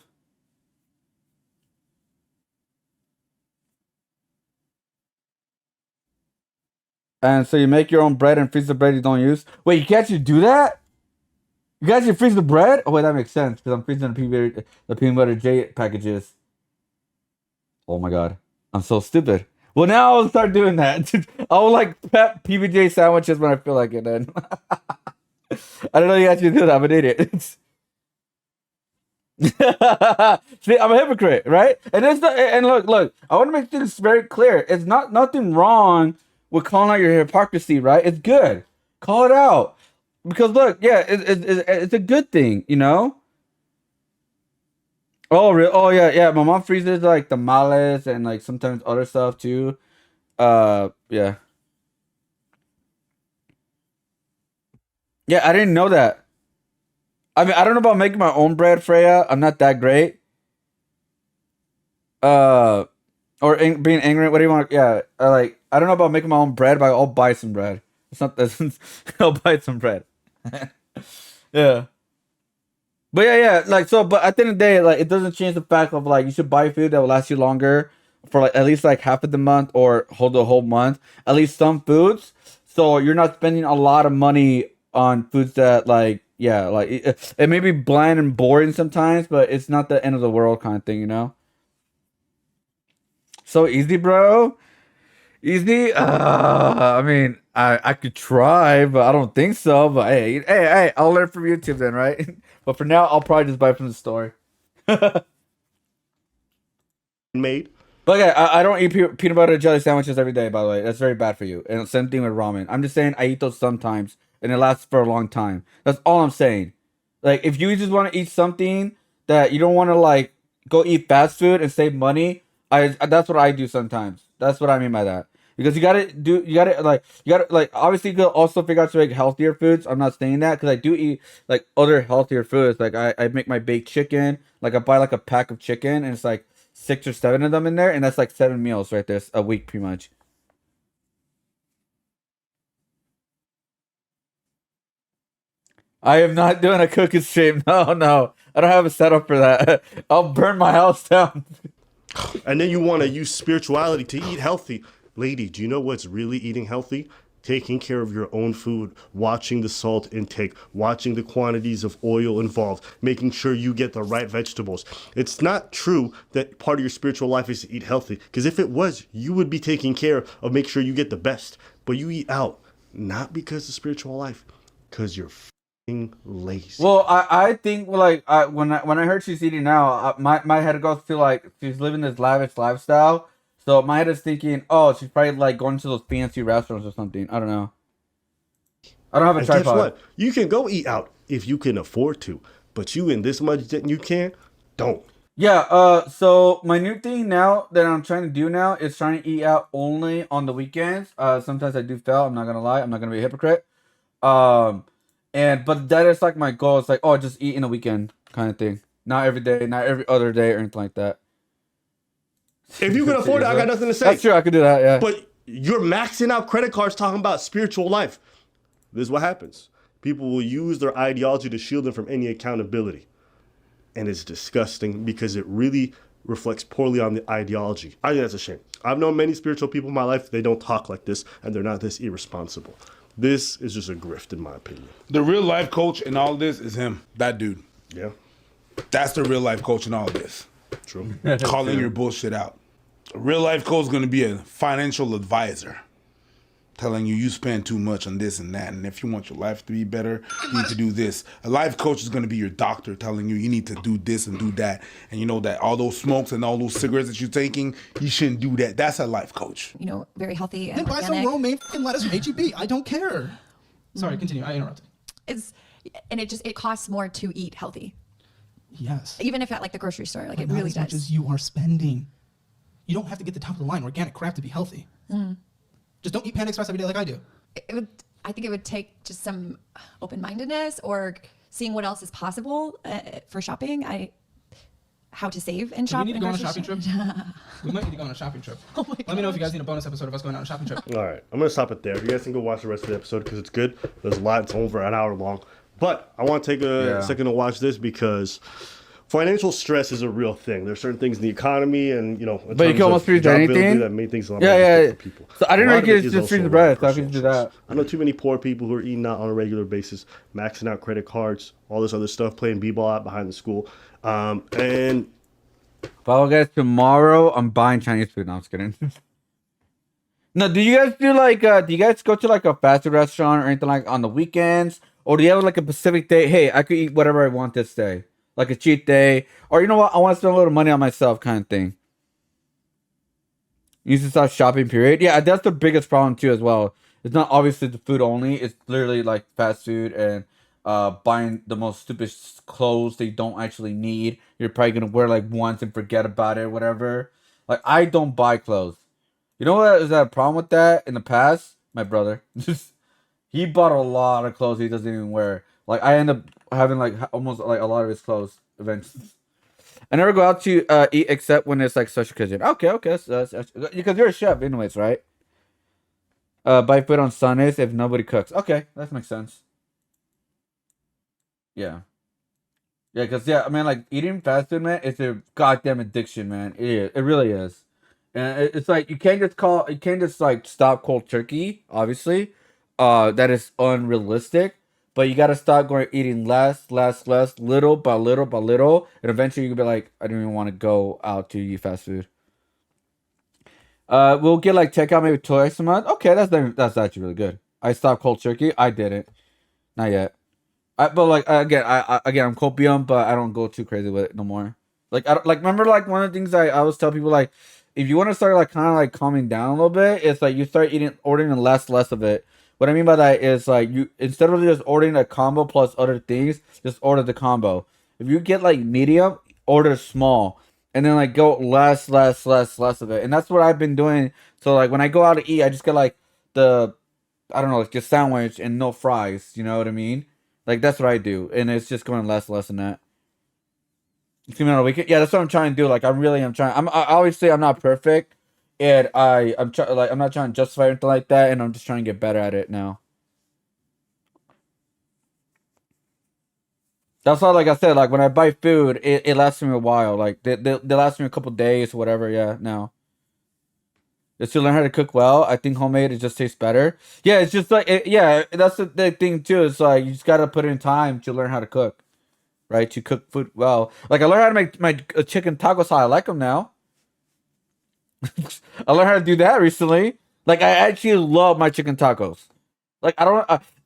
And so you make your own bread and freeze the bread you don't use. Wait, you can actually do that? You can actually freeze the bread? Oh wait, that makes sense because I'm freezing the peanut butter J packages. Oh my god, I'm so stupid. Well, now I'll start doing that. I'll like prep PBJ sandwiches when I feel like it. Then I don't know you actually do that. I'm an idiot. See, I'm a hypocrite, right? And look. I want to make things very clear. It's not nothing wrong with calling out your hypocrisy, right? It's good. Call it out because look, yeah, it's a good thing, you know. Oh, real? Oh, yeah, yeah. My mom freezes like tamales and like sometimes other stuff too. Yeah, yeah. I didn't know that. I mean, I don't know about making my own bread, Freya. I'm not that great. Uh, being angry. What do you want? Yeah, like I don't know about making my own bread, but I'll buy some bread. It's not this. I'll buy some bread. Yeah, but yeah. Like so, but at the end of the day, like it doesn't change the fact of like you should buy food that will last you longer for like at least like half of the month or hold the whole month. At least some foods, so you're not spending a lot of money on foods that like yeah, like it may be bland and boring sometimes, but it's not the end of the world kind of thing, you know. So easy, bro. Easy? I mean, I could try, but I don't think so. But hey, I'll learn from YouTube then, right? But for now, I'll probably just buy from the store. But Made. yeah, I don't eat peanut butter and jelly sandwiches every day, by the way. That's very bad for you. And same thing with ramen. I'm just saying I eat those sometimes, and it lasts for a long time. That's all I'm saying. Like, if you just want to eat something that you don't want to, like, go eat fast food and save money, that's what I do sometimes. That's what I mean by that. Because you gotta, like, obviously, you could also figure out to make healthier foods. I'm not saying that because I do eat, like, other healthier foods. Like, I make my baked chicken. Like, I buy, like, a pack of chicken, and it's, like, 6 or 7 of them in there, and that's, like, 7 meals right there a week, pretty much. I am not doing a cooking stream. No, no. I don't have a setup for that. I'll burn my house down. And then you want to use spirituality to eat healthy. Lady, do you know what's really eating healthy? Taking care of your own food, watching the salt intake, watching the quantities of oil involved, making sure you get the right vegetables. It's not true that part of your spiritual life is to eat healthy, because if it was, you would be taking care of make sure you get the best. But you eat out, not because of spiritual life, because you're f***ing lazy. Well, I think like when I heard she's eating now, my head goes to like she's living this lavish lifestyle. So my head is thinking, oh, she's probably like going to those fancy restaurants or something. I don't know. I don't have a And guess tripod. what? You can go eat out if you can afford to, but you in this much that you can, don't. Yeah, so my new thing now that I'm trying to do now is trying to eat out only on the weekends. Sometimes I do fail, I'm not gonna lie, I'm not gonna be a hypocrite. Um, but that is like my goal. It's like, oh, just eat in a weekend kind of thing. Not every day, not every other day or anything like that. If you can afford it, I got nothing to say. That's true, I could do that, yeah. But you're maxing out credit cards talking about spiritual life. This is what happens. People will use their ideology to shield them from any accountability. And it's disgusting because it really reflects poorly on the ideology. I think that's a shame. I've known many spiritual people in my life. They don't talk like this, and they're not this irresponsible. This is just a grift, in my opinion. The real life coach in all this is him, that dude. Yeah, That's the real life coach in all this. true. Calling your bullshit out. A real life coach is going to be a financial advisor, telling you spend too much on this and that, and if you want your life to be better, you need to do this. A life coach is going to be your doctor, telling you need to do this and do that, and you know that all those smokes and all those cigarettes that you're taking, you shouldn't do that. That's a life coach. You know, very healthy and Then buy some organic. romaine fucking lettuce from HEB. I don't care. Sorry, continue. I interrupted. And it costs more to eat healthy, Yes. even if at like the grocery store. Like But it not really as much does. as you are spending. You don't have to get the top of the line organic crap to be healthy. Just don't eat Panda Express every day like I do. I think it would take just some open-mindedness or seeing what else is possible for shopping. How to save and Do shop. we need to go on a grocery shopping store. trip? We might need to go on a shopping trip. Oh my Let me know if you gosh. guys need a bonus episode of us going on a shopping trip. All right, I'm going to stop it there. You guys can go watch the rest of the episode because it's good. There's a lot. It's over an hour long. But I want to take a second to watch this because financial stress is a real thing. There's certain things in the economy and, in But you terms can almost of freeze job anything. availability that make things a lot more Yeah, difficult for people. So I didn't A know lot you of it could is just also freeze the around bread, so I personal could do stress. that. I know too many poor people who are eating out on a regular basis, maxing out credit cards, all this other stuff, playing b-ball out behind the school. And Well, guys, tomorrow I'm buying Chinese food. No, I'm just kidding. No, do you guys do like? Do you guys go to like a fast food restaurant or anything like on the weekends, or do you have like a specific day? Hey, I could eat whatever I want this day, like a cheat day, or you know what? I want to spend a little money on myself, kind of thing. You used to start shopping period. Yeah, that's the biggest problem too as well. It's not obviously the food only. It's literally like fast food and buying the most stupid clothes that you don't actually need. You're probably gonna wear like once and forget about it, whatever. Like I don't buy clothes. You know what is that a problem with that in the past? My brother. He bought a lot of clothes he doesn't even wear. Like I end up having like almost like a lot of his clothes eventually. I never go out to eat except when it's like social occasion. Okay, okay, because you're a chef, anyways, right? Buy food on Sundays if nobody cooks. Okay, that makes sense. Yeah, yeah, because I mean, like eating fast food, man, it's a goddamn addiction, man. It is. It really is, and it's like you can't just like stop cold turkey. Obviously, that is unrealistic. But you gotta stop going eating less, little by little by little, and eventually you can be like, I don't even want to go out to eat fast food. We'll get like takeout maybe twice a month. Okay, that's actually really good. I stopped cold turkey. I didn't, not yet. But like again, I'm copium, but I don't go too crazy with it no more. Like I don't, like remember like one of the things I always tell people like, if you want to start like kind of like calming down a little bit, it's like you start ordering less of it. What I mean by that is like you instead of just ordering a combo plus other things, just order the combo. If you get like medium, order small, and then like go less of it. And that's what I've been doing. So like when I go out to eat, I just get like the I don't know, like just sandwich and no fries. You know what I mean? Like that's what I do, and it's just going less than that. You see me on a weekend? Yeah, that's what I'm trying to do. Like I'm trying. I obviously I'm not perfect, and I'm not trying to justify anything like that, and I'm just trying to get better at it now. That's why, like I said, like when I buy food, it lasts me a while. Like they last me a couple days or whatever. Yeah, now. Just to learn how to cook well, I think homemade it just tastes better. Yeah, it's just like yeah, that's the thing too. It's like you just gotta put in time to learn how to cook, right? To cook food well. Like I learned how to make my chicken tacos how I like them now. I learned how to do that recently. Like I actually love my chicken tacos. Like I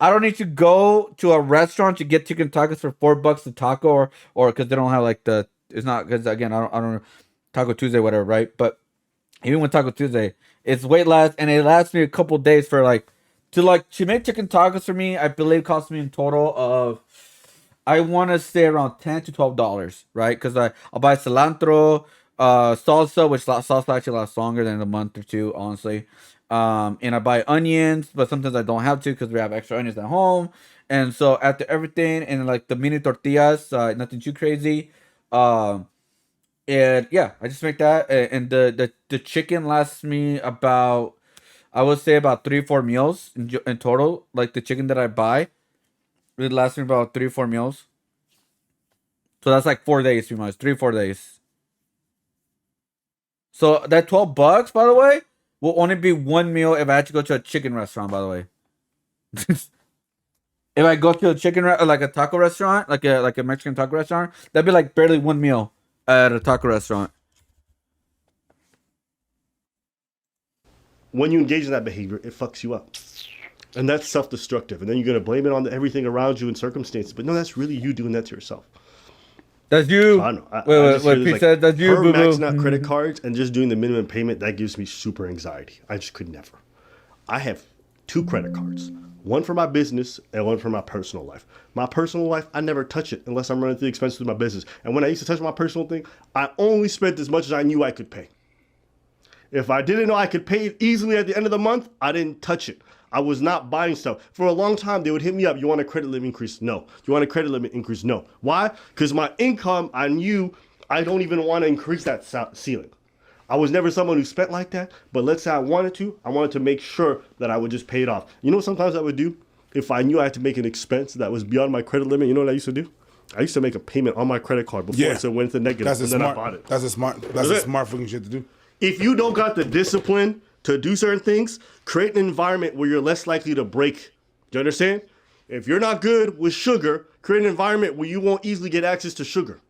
don't need to go to a restaurant to get chicken tacos for $4 a taco or because they don't have like the it's not because again I don't Taco Tuesday whatever right but even with Taco Tuesday it's way less and it lasts me a couple days for like to make chicken tacos for me I believe cost me in total of I want to stay around $10 to $12, right? Because I'll buy cilantro, salsa, which salsa actually lasts longer than a month or two, honestly. And I buy onions, but sometimes I don't have to because we have extra onions at home. And so after everything, and like the mini tortillas, nothing too crazy. Um, and yeah, I just make that, and the chicken lasts me about, I would say about 3 or 4 meals in total. Like the chicken that I buy, it lasts me about 3 or 4 meals. So that's like 4 days, pretty much 3 or 4 days. So that $12, by the way, will only be one meal if I had to go to a chicken restaurant. By the way, if I go to a like a taco restaurant, like a Mexican taco restaurant, that'd be like barely one meal at a taco restaurant. When you engage in that behavior, it fucks you up. And that's self-destructive. And then you're going to blame it on everything around you and circumstances. But no, that's really you doing that to yourself. That's you. So I don't know. Wait, Pete said that's you, her boo boo. maxing out credit cards and just doing the minimum payment, that gives me super anxiety. I just could never. I have 2 credit cards. One for my business and one for my personal life. My personal life, I never touch it unless I'm running through the expenses of my business. And when I used to touch my personal thing, I only spent as much as I knew I could pay. If I didn't know I could pay it easily at the end of the month, I didn't touch it. I was not buying stuff. For a long time, they would hit me up. You want a credit limit increase? No. You want a credit limit increase? No. Why? Because my income, I knew I don't even want to increase that ceiling. I was never someone who spent like that, but let's say I wanted to make sure that I would just pay it off. You know what sometimes I would do? If I knew I had to make an expense that was beyond my credit limit, you know what I used to do? I used to make a payment on my credit card before it went to negative, That's and then I bought it. That's a smart fucking shit to do. If you don't got the discipline to do certain things, create an environment where you're less likely to break. Do you understand? If you're not good with sugar, create an environment where you won't easily get access to sugar.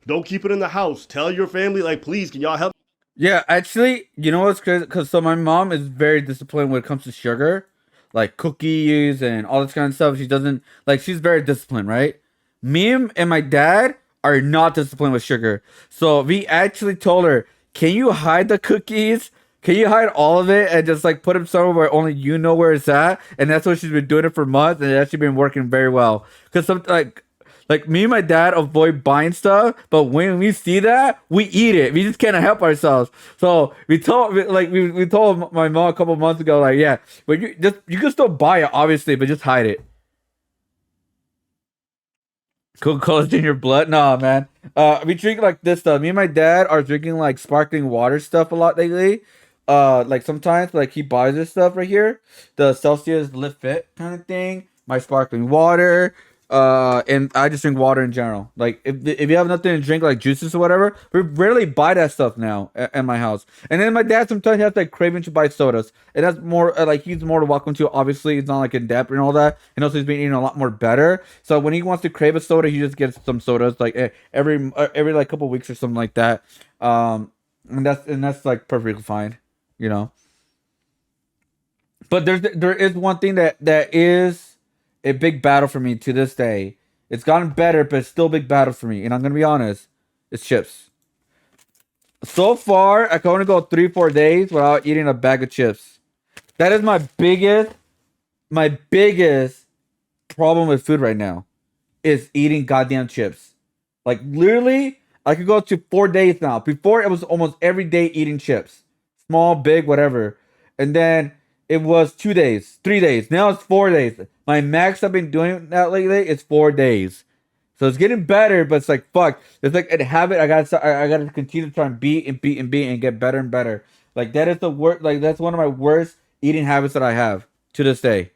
Don't keep it in the house. Tell your family, like, please, can y'all help? Yeah, actually, you know what's crazy? Because so my mom is very disciplined when it comes to sugar, like cookies and all this kind of stuff. She doesn't like. She's very disciplined, right? Me and my dad are not disciplined with sugar. So we actually told her, "Can you hide the cookies? Can you hide all of it and just like put them somewhere where only you know where it's at?" And that's what she's been doing it for months, and it's actually been working very well. Because some like me and my dad avoid buying stuff, but when we see that, we eat it. We just can't help ourselves. So we told my mom a couple months ago, like, yeah, but you can still buy it, obviously, but just hide it. Coca-Cola's in your blood? Nah, man. We drink like this stuff. Me and my dad are drinking like sparkling water stuff a lot lately. Like sometimes like he buys this stuff right here, the Celsius Lift Fit kind of thing. My sparkling water. And I just drink water in general. Like if you have nothing to drink, like juices or whatever, we rarely buy that stuff now at my house. And then my dad sometimes has like craving to buy sodas, and that's more like he's more welcome to. Obviously, it's not like in depth and all that, and also he's been eating a lot more better. So when he wants to crave a soda, he just gets some sodas like every like couple weeks or something like that. And that's like perfectly fine, you know. But there is one thing that is a big battle for me to this day. It's gotten better, but it's still a big battle for me. And I'm gonna be honest, it's chips. So far, I can only go 3 or 4 days without eating a bag of chips. That is my biggest problem with food right now, is eating goddamn chips. Like literally, I could go to 4 days now. Before it was almost every day eating chips, small, big, whatever, and then it was 2 days, 3 days. Now it's 4 days. My max I've been doing that lately is 4 days. So it's getting better, but it's like fuck. It's like a habit. I gotta continue to try and beat and get better and better. Like that is the worst. Like that's one of my worst eating habits that I have to this day.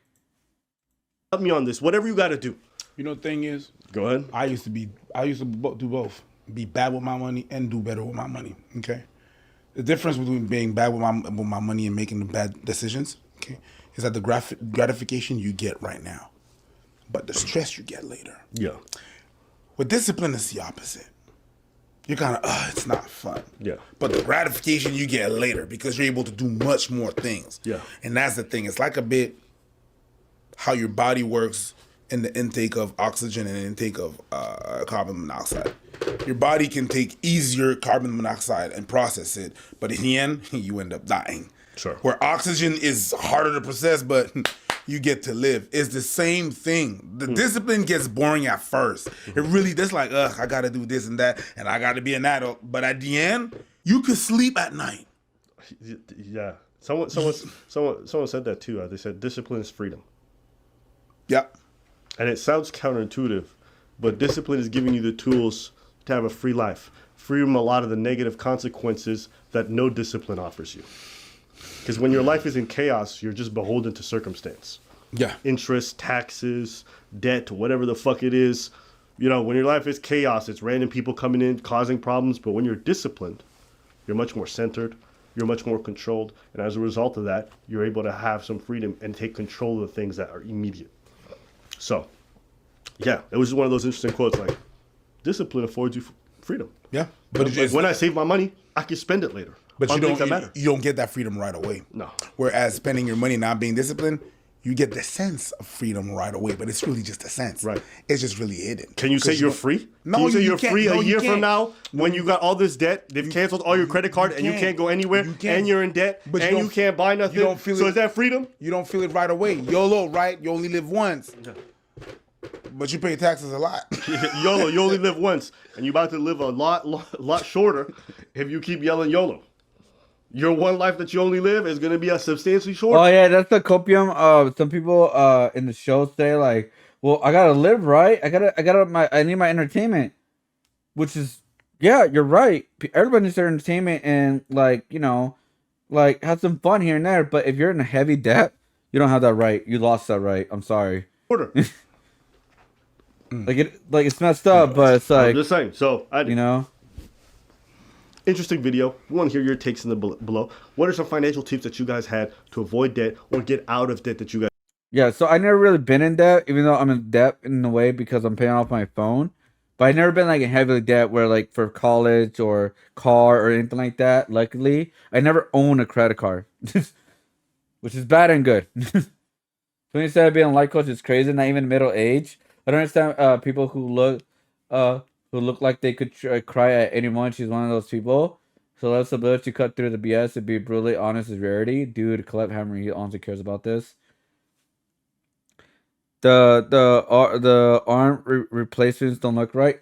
Help me on this. Whatever you got to do. You know the thing is, Go ahead. I used to do both. Be bad with my money and do better with my money. Okay. The difference between being bad with my money and making the bad decisions, okay, is that the gratification you get right now, but the stress you get later. Yeah. With discipline, it's the opposite. You're kind of, it's not fun. Yeah. But the gratification you get later because you're able to do much more things. Yeah. And that's the thing. It's like a bit how your body works in the intake of oxygen and intake of carbon monoxide. Your body can take easier carbon monoxide and process it, but in the end, you end up dying. Sure. Where oxygen is harder to process, but you get to live. It's the same thing. The discipline gets boring at first. It really does, like, ugh, I gotta do this and that, and I gotta be an adult. But at the end, you could sleep at night. Yeah. Someone said that too. They said discipline is freedom. Yep. And it sounds counterintuitive, but discipline is giving you the tools to have a free life, free from a lot of the negative consequences that no discipline offers you. Because when your life is in chaos, you're just beholden to circumstance. Yeah. Interest, taxes, debt, whatever the fuck it is. You know, when your life is chaos, it's random people coming in, causing problems. But when you're disciplined, you're much more centered, you're much more controlled. And as a result of that, you're able to have some freedom and take control of the things that are immediate. So, yeah, it was just one of those interesting quotes, like, discipline affords you freedom. Yeah. But Like, when I save my money, I can spend it later. But on you things that don't matter. you don't get that freedom right away. No. Whereas spending your money not being disciplined, you get the sense of freedom right away. But it's really just a sense. Right. It's just really hidden. Can you say you're free? No, Can you say you you're can't. free No, a you year can't. from now when you got all this debt, they've canceled all your credit card and you can't go anywhere You can't. and you're in debt But you and you don't- can't buy nothing. you don't feel so it- is that freedom? You don't feel it right away. YOLO, right? You only live once. But you pay taxes a lot. YOLO, you only live once and you're about to live a lot shorter if you keep yelling YOLO. Your one life that you only live is going to be a substantially short. Oh yeah, that's the copium. Some people in the show say like, "Well, I gotta live, right? I need my entertainment," which is, yeah, you're right. Everybody needs their entertainment and like like have some fun here and there. But if you're in a heavy debt, you don't have that right. You lost that right. I'm sorry. Shorter. Like it's messed up, but it's I'm like just saying. So, interesting video. We want to hear your takes in the below. What are some financial tips that you guys had to avoid debt or get out of debt that you guys? Yeah, so I never really been in debt, even though I'm in debt in a way because I'm paying off my phone. But I never been like in heavy debt where like for college or car or anything like that. Luckily, I never own a credit card, which is bad and good. So instead of being a life coach, it's crazy. Not even middle age. I don't understand people who look like they could cry at any moment. She's one of those people. So that's the ability to cut through the BS and be brutally honest is rarity. Dude, Colette Hammer, he honestly cares about this. The arm replacements don't look right.